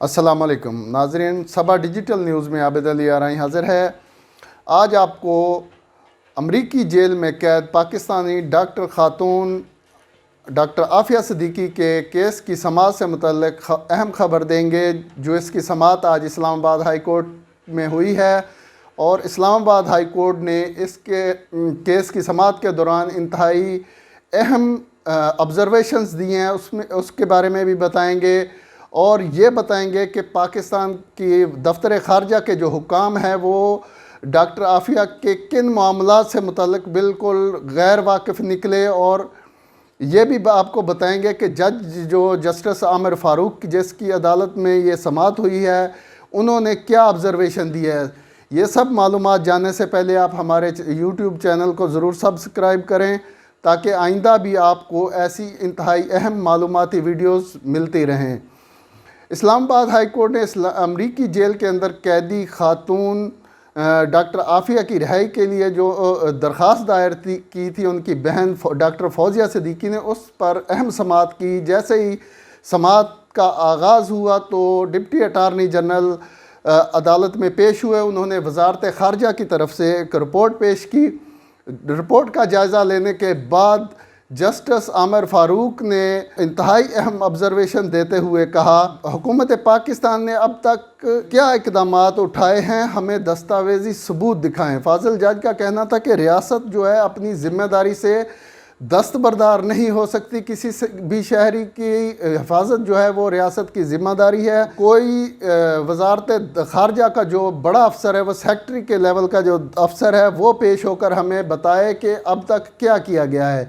السلام علیکم ناظرین، صبا ڈیجیٹل نیوز میں عابد علی آرائی حاضر ہے۔ آج آپ کو امریکی جیل میں قید پاکستانی ڈاکٹر خاتون ڈاکٹر عافیہ صدیقی کے کیس کی سماعت سے متعلق اہم خبر دیں گے، جو اس کی سماعت آج اسلام آباد ہائی کورٹ میں ہوئی ہے، اور اسلام آباد ہائی کورٹ نے اس کے کیس کی سماعت کے دوران انتہائی اہم آبزرویشنز دی ہیں، اس کے بارے میں بھی بتائیں گے، اور یہ بتائیں گے کہ پاکستان کی دفتر خارجہ کے جو حکام ہیں وہ ڈاکٹر عافیہ کے کن معاملات سے متعلق بالکل غیر واقف نکلے، اور یہ بھی آپ کو بتائیں گے کہ جسٹس عامر فاروق جس کی عدالت میں یہ سماعت ہوئی ہے، انہوں نے کیا آبزرویشن دی ہے۔ یہ سب معلومات جاننے سے پہلے آپ ہمارے یوٹیوب چینل کو ضرور سبسکرائب کریں تاکہ آئندہ بھی آپ کو ایسی انتہائی اہم معلوماتی ویڈیوز ملتی رہیں۔ اسلام آباد ہائی کورٹ نے امریکی جیل کے اندر قیدی خاتون ڈاکٹر عافیہ کی رہائی کے لیے جو درخواست دائر کی تھی، ان کی بہن ڈاکٹر فوزیہ صدیقی نے اس پر اہم سماعت کی۔ جیسے ہی سماعت کا آغاز ہوا تو ڈپٹی اٹارنی جنرل عدالت میں پیش ہوئے۔ انہوں نے وزارت خارجہ کی طرف سے ایک رپورٹ پیش کی۔ رپورٹ کا جائزہ لینے کے بعد جسٹس عامر فاروق نے انتہائی اہم آبزرویشن دیتے ہوئے کہا، حکومت پاکستان نے اب تک کیا اقدامات اٹھائے ہیں، ہمیں دستاویزی ثبوت دکھائیں۔ فاضل جج کا کہنا تھا کہ ریاست جو ہے اپنی ذمہ داری سے دستبردار نہیں ہو سکتی، کسی بھی شہری کی حفاظت جو ہے وہ ریاست کی ذمہ داری ہے۔ کوئی وزارت خارجہ کا جو بڑا افسر ہے، وہ سیکٹری کے لیول کا جو افسر ہے، وہ پیش ہو کر ہمیں بتائے کہ اب تک کیا کیا گیا ہے۔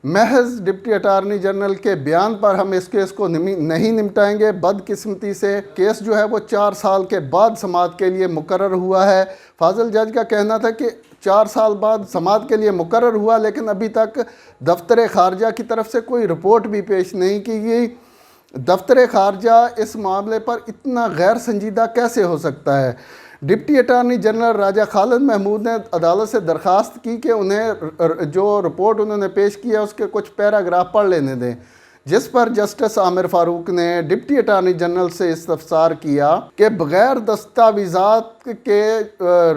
محض ڈپٹی اٹارنی جنرل کے بیان پر ہم اس کیس کو نہیں نمٹائیں گے۔ بدقسمتی سے کیس جو ہے وہ 4 سال کے بعد سماعت کے لیے مقرر ہوا ہے۔ فاضل جج کا کہنا تھا کہ 4 سال بعد سماعت کے لیے مقرر ہوا، لیکن ابھی تک دفتر خارجہ کی طرف سے کوئی رپورٹ بھی پیش نہیں کی گئی۔ دفتر خارجہ اس معاملے پر اتنا غیر سنجیدہ کیسے ہو سکتا ہے؟ ڈپٹی اٹارنی جنرل راجہ خالد محمود نے عدالت سے درخواست کی کہ انہیں جو رپورٹ انہوں نے پیش کیا اس کے کچھ پیراگراف پڑھ لینے دیں، جس پر جسٹس عامر فاروق نے ڈپٹی اٹارنی جنرل سے استفسار کیا کہ بغیر دستاویزات کے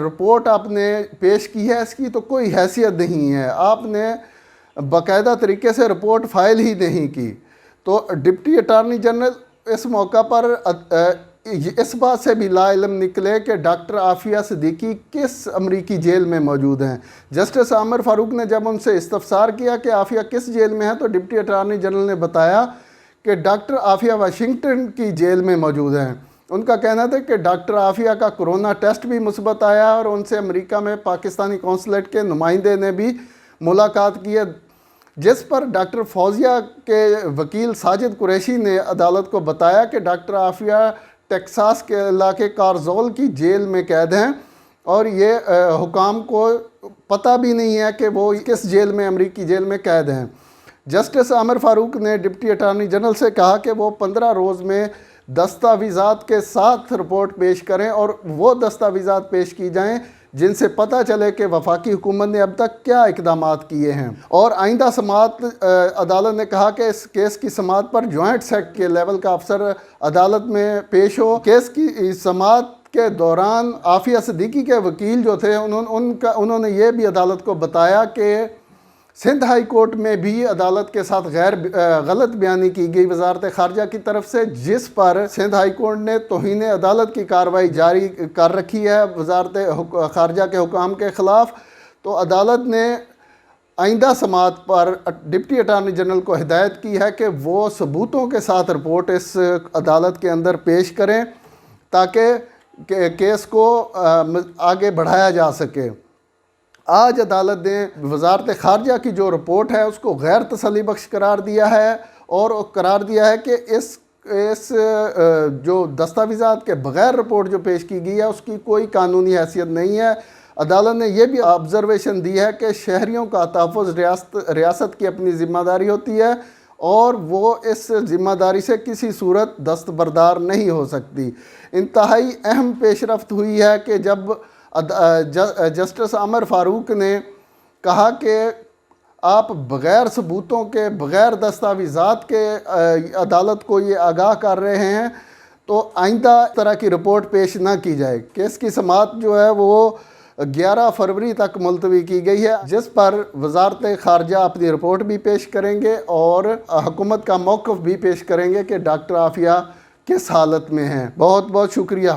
رپورٹ آپ نے پیش کی ہے، اس کی تو کوئی حیثیت نہیں ہے، آپ نے باقاعدہ طریقے سے رپورٹ فائل ہی نہیں کی۔ تو ڈپٹی اٹارنی جنرل اس موقع پر اس بات سے بھی لا علم نکلے کہ ڈاکٹر عافیہ صدیقی کس امریکی جیل میں موجود ہیں۔ جسٹس عامر فاروق نے جب ان سے استفسار کیا کہ عافیہ کس جیل میں ہے، تو ڈپٹی اٹارنی جنرل نے بتایا کہ ڈاکٹر عافیہ واشنگٹن کی جیل میں موجود ہیں۔ ان کا کہنا تھا کہ ڈاکٹر عافیہ کا کورونا ٹیسٹ بھی مثبت آیا، اور ان سے امریکہ میں پاکستانی قونصلیٹ کے نمائندے نے بھی ملاقات کی ہے، جس پر ڈاکٹر فوزیہ کے وکیل ساجد قریشی نے عدالت کو بتایا کہ ڈاکٹر عافیہ ٹیکساس کے علاقے کارزول کی جیل میں قید ہیں، اور یہ حکام کو پتہ بھی نہیں ہے کہ وہ کس جیل میں، امریکی جیل میں قید ہیں۔ جسٹس عامر فاروق نے ڈپٹی اٹارنی جنرل سے کہا کہ وہ 15 روز میں دستاویزات کے ساتھ رپورٹ پیش کریں، اور وہ دستاویزات پیش کی جائیں جن سے پتہ چلے کہ وفاقی حکومت نے اب تک کیا اقدامات کیے ہیں۔ اور آئندہ سماعت عدالت نے کہا کہ اس کیس کی سماعت پر جوائنٹ سیکرٹری کے لیول کا افسر عدالت میں پیش ہو۔ کیس کی سماعت کے دوران عافیہ صدیقی کے وکیل جو تھے، انہوں نے یہ بھی عدالت کو بتایا کہ سندھ ہائی کورٹ میں بھی عدالت کے ساتھ غلط بیانی کی گئی وزارت خارجہ کی طرف سے، جس پر سندھ ہائی کورٹ نے توہین عدالت کی کارروائی جاری کر رکھی ہے وزارت خارجہ کے حکام کے خلاف۔ تو عدالت نے آئندہ سماعت پر ڈپٹی اٹارنی جنرل کو ہدایت کی ہے کہ وہ ثبوتوں کے ساتھ رپورٹ اس عدالت کے اندر پیش کریں تاکہ کیس کو آگے بڑھایا جا سکے۔ آج عدالت نے وزارت خارجہ کی جو رپورٹ ہے اس کو غیر تسلی بخش قرار دیا ہے، اور قرار دیا ہے کہ اس جو دستاویزات کے بغیر رپورٹ جو پیش کی گئی ہے اس کی کوئی قانونی حیثیت نہیں ہے۔ عدالت نے یہ بھی آبزرویشن دی ہے کہ شہریوں کا تحفظ ریاست کی اپنی ذمہ داری ہوتی ہے، اور وہ اس ذمہ داری سے کسی صورت دستبردار نہیں ہو سکتی۔ انتہائی اہم پیش رفت ہوئی ہے کہ جب جسٹس عامر فاروق نے کہا کہ آپ بغیر ثبوتوں کے، بغیر دستاویزات کے عدالت کو یہ آگاہ کر رہے ہیں، تو آئندہ اس طرح کی رپورٹ پیش نہ کی جائے۔ کیس کی سماعت جو ہے وہ 11 فروری تک ملتوی کی گئی ہے، جس پر وزارت خارجہ اپنی رپورٹ بھی پیش کریں گے اور حکومت کا موقف بھی پیش کریں گے کہ ڈاکٹر عافیہ کس حالت میں ہیں۔ بہت بہت شکریہ۔